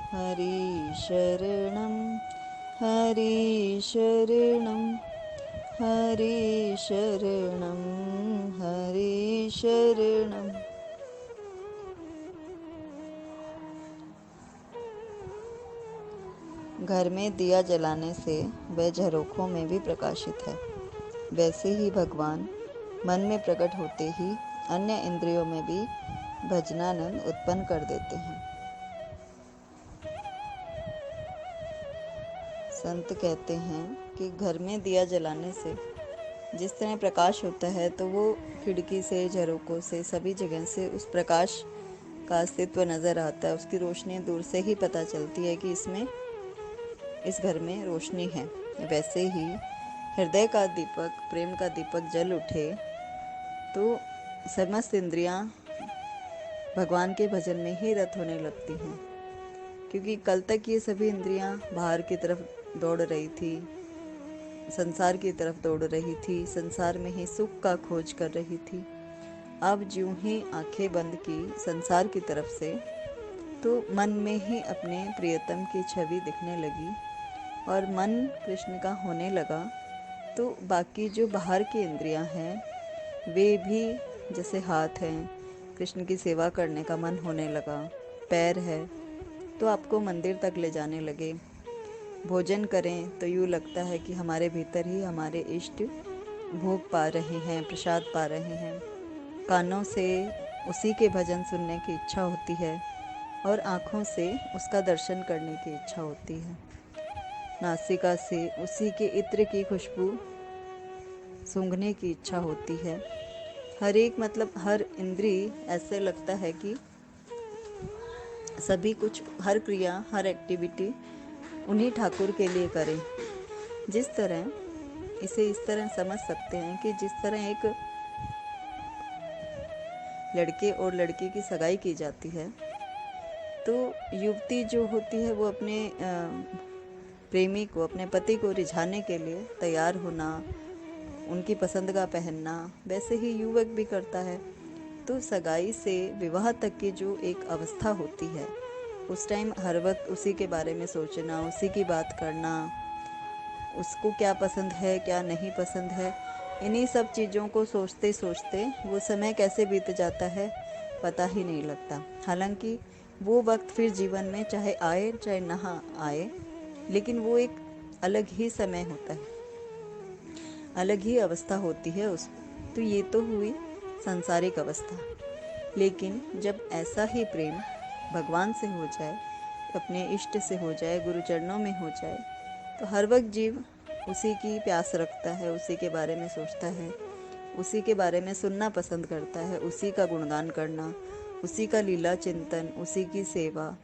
हरि शरणं हरि शरणं हरि शरणं हरि शरणं। घर में दिया जलाने से वह झरोखों में भी प्रकाशित है, वैसे ही भगवान मन में प्रकट होते ही अन्य इंद्रियों में भी भजनानंद उत्पन्न कर देते हैं। संत कहते हैं कि घर में दिया जलाने से जिस तरह प्रकाश होता है, तो वो खिड़की से, झरोकों से, सभी जगह से उस प्रकाश का अस्तित्व नज़र आता है। उसकी रोशनी दूर से ही पता चलती है कि इस घर में रोशनी है। वैसे ही हृदय का दीपक, प्रेम का दीपक जल उठे तो समस्त इंद्रियां भगवान के भजन में ही रत होने लगती हैं, क्योंकि कल तक ये सभी इंद्रियां बाहर की तरफ दौड़ रही थी, संसार की तरफ दौड़ रही थी, संसार में ही सुख का खोज कर रही थी। अब ज्यों ही आंखें बंद की संसार की तरफ से, तो मन में ही अपने प्रियतम की छवि दिखने लगी और मन कृष्ण का होने लगा। तो बाकी जो बाहर की इंद्रियां हैं वे भी, जैसे हाथ हैं, कृष्ण की सेवा करने का मन होने लगा, पैर है तो आपको मंदिर तक ले जाने लगे, भोजन करें तो यूँ लगता है कि हमारे भीतर ही हमारे इष्ट भोग पा रहे हैं, प्रसाद पा रहे हैं। कानों से उसी के भजन सुनने की इच्छा होती है और आँखों से उसका दर्शन करने की इच्छा होती है। नासिका से उसी के इत्र की खुशबू सूंघने की इच्छा होती है। हर एक, मतलब हर इंद्री, ऐसे लगता है कि सभी कुछ, हर क्रिया, हर एक्टिविटी उन्हीं ठाकुर के लिए करें। जिस तरह इसे इस तरह समझ सकते हैं कि जिस तरह एक लड़के और लड़की की सगाई की जाती है, तो युवती जो होती है वो अपने प्रेमी को, अपने पति को रिझाने के लिए तैयार होना, उनकी पसंद का पहनना, वैसे ही युवक भी करता है। तो सगाई से विवाह तक की जो एक अवस्था होती है, उस टाइम हर वक्त उसी के बारे में सोचना, उसी की बात करना, उसको क्या पसंद है, क्या नहीं पसंद है, इन्हीं सब चीज़ों को सोचते सोचते वो समय कैसे बीत जाता है पता ही नहीं लगता। हालांकि वो वक्त फिर जीवन में चाहे आए चाहे ना आए, लेकिन वो एक अलग ही समय होता है, अलग ही अवस्था होती है उस। तो ये तो हुई सांसारिक अवस्था, लेकिन जब ऐसा ही प्रेम भगवान से हो जाए, अपने इष्ट से हो जाए, गुरु चरणों में हो जाए, तो हर वक्त जीव उसी की प्यास रखता है, उसी के बारे में सोचता है, उसी के बारे में सुनना पसंद करता है, उसी का गुणगान करना, उसी का लीला चिंतन, उसी की सेवा,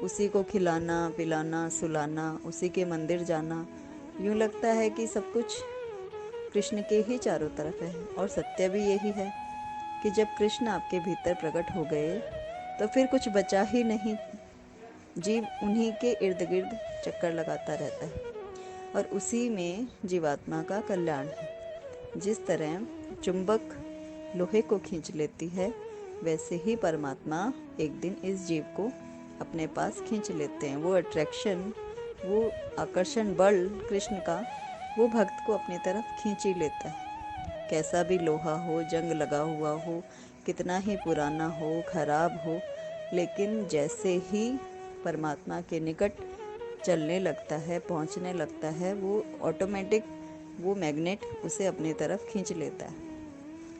उसी को खिलाना पिलाना सुलाना, उसी के मंदिर जाना। यूँ लगता है कि सब कुछ कृष्ण के ही चारों तरफ है। और सत्य भी यही है कि जब कृष्ण आपके भीतर प्रकट हो गए तो फिर कुछ बचा ही नहीं, जीव उन्हीं के इर्द गिर्द चक्कर लगाता रहता है और उसी में जीवात्मा का कल्याण है। जिस तरह चुंबक लोहे को खींच लेती है, वैसे ही परमात्मा एक दिन इस जीव को अपने पास खींच लेते हैं। वो अट्रैक्शन, वो आकर्षण बल कृष्ण का, वो भक्त को अपनी तरफ खींच ही लेता है। कैसा भी लोहा हो, जंग लगा हुआ हो, कितना ही पुराना हो, खराब हो, लेकिन जैसे ही परमात्मा के निकट चलने लगता है, पहुंचने लगता है, वो ऑटोमेटिक, वो मैग्नेट उसे अपनी तरफ खींच लेता है।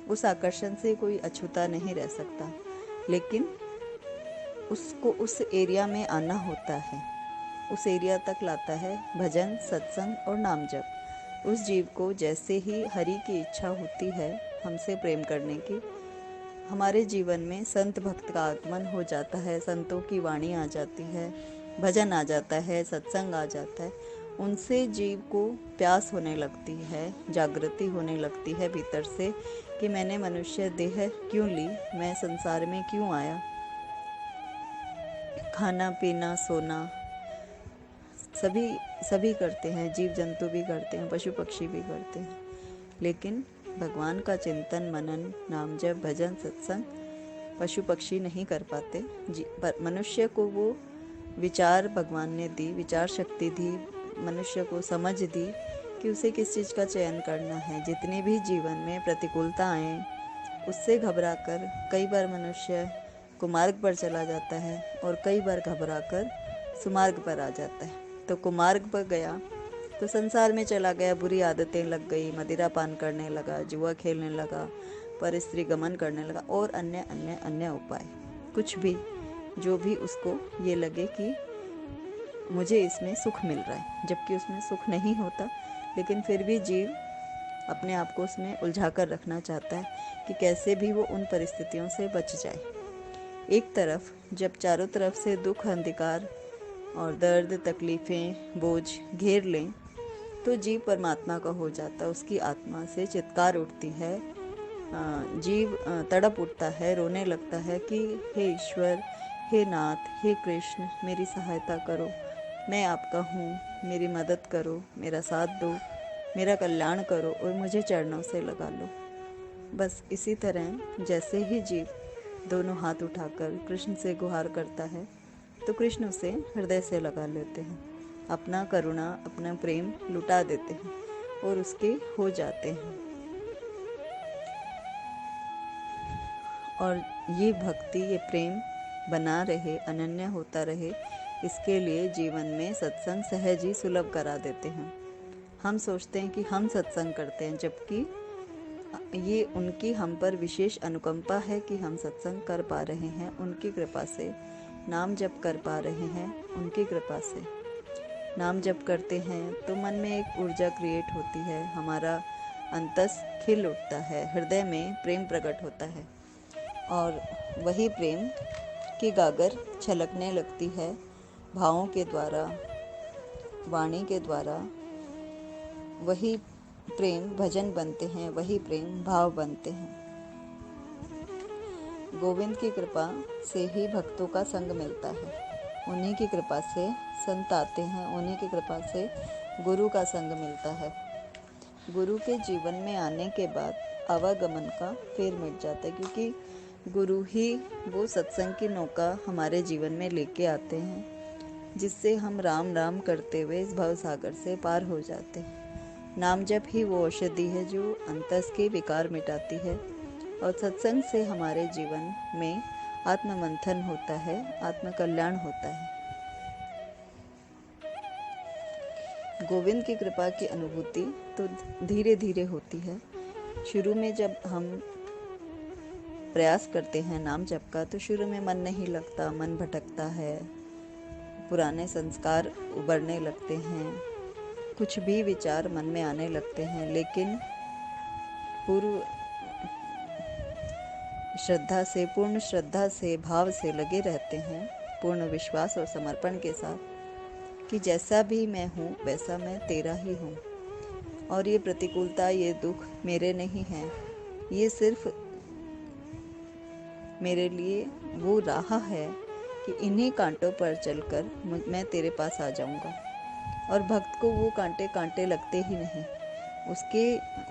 उस आकर्षण से कोई अछूता नहीं रह सकता, लेकिन उसको उस एरिया में आना होता है, उस एरिया तक लाता है भजन, सत्संग और नाम जप। उस जीव को जैसे ही हरि की इच्छा होती है हमसे प्रेम करने की, हमारे जीवन में संत भक्त का आगमन हो जाता है, संतों की वाणी आ जाती है, भजन आ जाता है, सत्संग आ जाता है, उनसे जीव को प्यास होने लगती है, जागृति होने लगती है भीतर से कि मैंने मनुष्य देह क्यों ली, मैं संसार में क्यों आया। खाना पीना सोना सभी करते हैं, जीव जंतु भी करते हैं, पशु पक्षी भी करते हैं, लेकिन भगवान का चिंतन मनन नाम जप भजन सत्संग पशु पक्षी नहीं कर पाते। पर मनुष्य को वो विचार भगवान ने दी, विचार शक्ति दी, मनुष्य को समझ दी कि उसे किस चीज़ का चयन करना है। जितनी भी जीवन में प्रतिकूलता आए उससे घबराकर कई बार मनुष्य कुमार्ग पर चला जाता है और कई बार घबराकर सुमार्ग पर आ जाता है। तो कुमार्ग पर गया तो संसार में चला गया, बुरी आदतें लग गई, मदिरा पान करने लगा, जुआ खेलने लगा, पर स्त्री गमन करने लगा और अन्य अन्य अन्य उपाय, कुछ भी जो भी उसको ये लगे कि मुझे इसमें सुख मिल रहा है, जबकि उसमें सुख नहीं होता। लेकिन फिर भी जीव अपने आप को उसमें उलझा कर रखना चाहता है कि कैसे भी वो उन परिस्थितियों से बच जाए। एक तरफ जब चारों तरफ से दुख, अंधकार और दर्द, तकलीफ़ें, बोझ घेर लें तो जीव परमात्मा का हो जाता है। उसकी आत्मा से चित्कार उठती है, जीव तड़प उठता है, रोने लगता है कि हे ईश्वर, हे नाथ, हे कृष्ण, मेरी सहायता करो, मैं आपका हूँ, मेरी मदद करो, मेरा साथ दो, मेरा कल्याण करो और मुझे चरणों से लगा लो। बस इसी तरह जैसे ही जीव दोनों हाथ उठाकर कृष्ण से गुहार करता है तो कृष्ण उसे हृदय से लगा लेते हैं, अपना करुणा, अपना प्रेम लुटा देते हैं और उसके हो जाते हैं। और ये भक्ति, ये प्रेम बना रहे, अनन्य होता रहे, इसके लिए जीवन में सत्संग सहज ही सुलभ करा देते हैं। हम सोचते हैं कि हम सत्संग करते हैं, जबकि ये उनकी हम पर विशेष अनुकंपा है कि हम सत्संग कर पा रहे हैं, उनकी कृपा से। नाम जप कर पा रहे हैं, उनकी कृपा से। नाम जप करते हैं तो मन में एक ऊर्जा क्रिएट होती है, हमारा अंतस खिल उठता है, हृदय में प्रेम प्रकट होता है और वही प्रेम की गागर छलकने लगती है भावों के द्वारा, वाणी के द्वारा। वही प्रेम भजन बनते हैं, वही प्रेम भाव बनते हैं। गोविंद की कृपा से ही भक्तों का संग मिलता है, उन्हीं की कृपा से संत आते हैं, उन्हीं की कृपा से गुरु का संग मिलता है। गुरु के जीवन में आने के बाद आवागमन का फेर मिट जाता है, क्योंकि गुरु ही वो सत्संग की नौका हमारे जीवन में लेके आते हैं, जिससे हम राम राम करते हुए इस भव सागर से पार हो जाते हैं। नाम जप ही वो औषधि है जो अंतस के विकार मिटाती है और सत्संग से हमारे जीवन में आत्ममंथन होता है, आत्म कल्याण होता है। गोविंद की कृपा की अनुभूति तो धीरे धीरे होती है। शुरू में जब हम प्रयास करते हैं नाम जप का तो शुरू में मन नहीं लगता, मन भटकता है, पुराने संस्कार उभरने लगते हैं, कुछ भी विचार मन में आने लगते हैं। लेकिन पूर्ण श्रद्धा से भाव से लगे रहते हैं, पूर्ण विश्वास और समर्पण के साथ कि जैसा भी मैं हूँ वैसा मैं तेरा ही हूँ और ये प्रतिकूलता, ये दुख मेरे नहीं हैं, ये सिर्फ मेरे लिए वो राह है कि इन्हीं कांटों पर चलकर मैं तेरे पास आ जाऊँगा। और भक्त को वो कांटे कांटे लगते ही नहीं,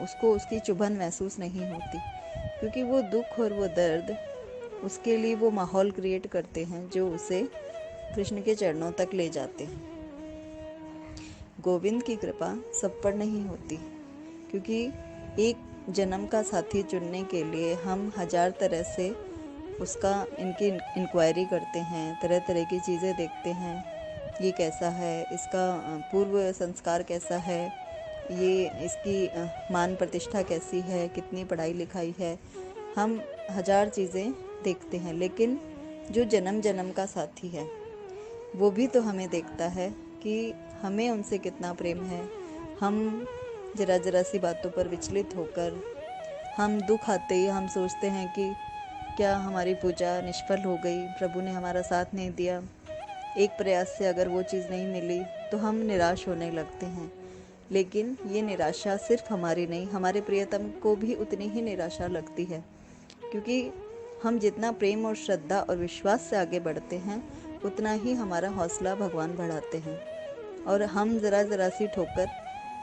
उसको उसकी चुभन महसूस नहीं होती, क्योंकि वो दुख और वो दर्द उसके लिए वो माहौल क्रिएट करते हैं जो उसे कृष्ण के चरणों तक ले जाते हैं। गोविंद की कृपा सब पर नहीं होती, क्योंकि एक जन्म का साथी चुनने के लिए हम हजार तरह से उसका इनकी इंक्वायरी करते हैं, तरह तरह की चीज़ें देखते हैं, ये कैसा है, इसका पूर्व संस्कार कैसा है, ये इसकी मान प्रतिष्ठा कैसी है, कितनी पढ़ाई लिखाई है, हम हजार चीज़ें देखते हैं। लेकिन जो जन्म जन्म का साथी है वो भी तो हमें देखता है कि हमें उनसे कितना प्रेम है। हम जरा जरा सी बातों पर विचलित होकर, हम दुख आते ही हम सोचते हैं कि क्या हमारी पूजा निष्फल हो गई, प्रभु ने हमारा साथ नहीं दिया, एक प्रयास से अगर वो चीज़ नहीं मिली तो हम निराश होने लगते हैं। लेकिन ये निराशा सिर्फ हमारी नहीं, हमारे प्रियतम को भी उतनी ही निराशा लगती है, क्योंकि हम जितना प्रेम और श्रद्धा और विश्वास से आगे बढ़ते हैं उतना ही हमारा हौसला भगवान बढ़ाते हैं और हम ज़रा सी ठोकर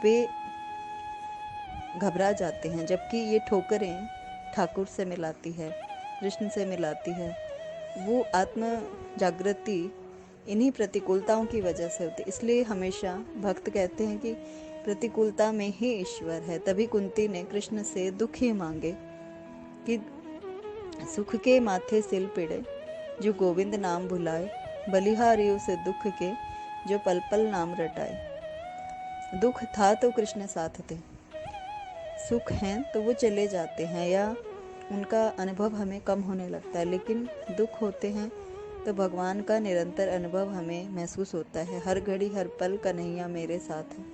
पे घबरा जाते हैं, जबकि ये ठोकरें ठाकुर से मिलाती है, कृष्ण से मिलाती है। वो आत्म जागृति इन्हीं प्रतिकूलताओं की वजह से होती। इसलिए हमेशा भक्त कहते हैं कि प्रतिकूलता में ही ईश्वर है। तभी कुंती ने कृष्ण से दुख ही मांगे कि सुख के माथे सिल पिड़े, जो गोविंद नाम भुलाए, बलिहारी उसे दुख के, जो पल पल नाम रटाए। दुख था तो कृष्ण साथ थे, सुख हैं तो वो चले जाते हैं या उनका अनुभव हमें कम होने लगता है, लेकिन दुख होते हैं तो भगवान का निरंतर अनुभव हमें महसूस होता है। हर घड़ी हर पल कन्हैया मेरे साथ है।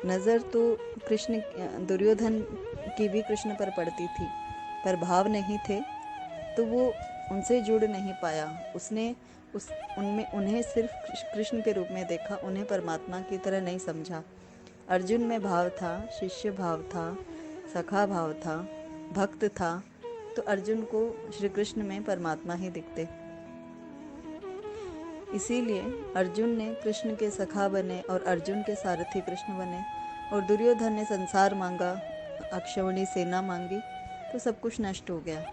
नज़र तो कृष्ण दुर्योधन की भी कृष्ण पर पड़ती थी, पर भाव नहीं थे तो वो उनसे जुड़ नहीं पाया। उसने उन्हें सिर्फ कृष्ण के रूप में देखा, उन्हें परमात्मा की तरह नहीं समझा। अर्जुन में भाव था, शिष्य भाव था, सखा भाव था, भक्त था, तो अर्जुन को श्री कृष्ण में परमात्मा ही दिखते। इसीलिए अर्जुन ने कृष्ण के सखा बने और अर्जुन के सारथी कृष्ण बने, और दुर्योधन ने संसार मांगा, अक्षौहिणी सेना मांगी, तो सब कुछ नष्ट हो गया।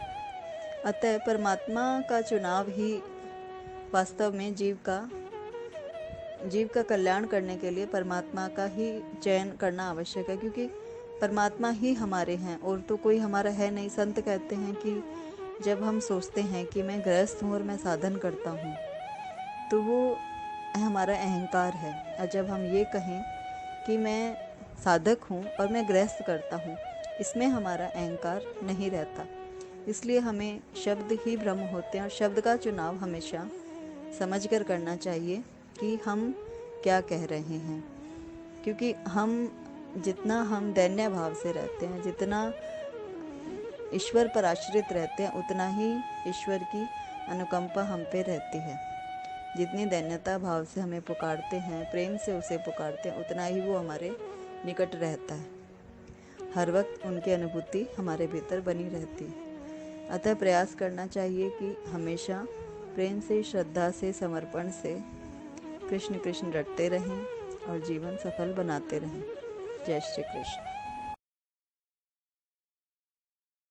अतः परमात्मा का चुनाव ही वास्तव में जीव का कल्याण करने के लिए परमात्मा का ही चयन करना आवश्यक है, क्योंकि परमात्मा ही हमारे हैं और तो कोई हमारा है नहीं। संत कहते हैं कि जब हम सोचते हैं कि मैं गृहस्थ हूँ और मैं साधन करता हूँ, तो वो हमारा अहंकार है। और जब हम ये कहें कि मैं साधक हूँ और मैं गृहस्थ करता हूँ, इसमें हमारा अहंकार नहीं रहता। इसलिए हमें शब्द ही ब्रह्म होते हैं, और शब्द का चुनाव हमेशा समझकर करना चाहिए कि हम क्या कह रहे हैं। क्योंकि जितना हम दैन्य भाव से रहते हैं, जितना ईश्वर पर आश्रित रहते हैं, उतना ही ईश्वर की अनुकंपा हम पे रहती है। जितनी दैन्यता भाव से हमें पुकारते हैं, प्रेम से उसे पुकारते हैं, उतना ही वो हमारे निकट रहता है। हर वक्त उनकी अनुभूति हमारे भीतर बनी रहती है। अतः प्रयास करना चाहिए कि हमेशा प्रेम से, श्रद्धा से, समर्पण से कृष्ण कृष्ण रटते रहें और जीवन सफल बनाते रहें। जय श्री कृष्ण।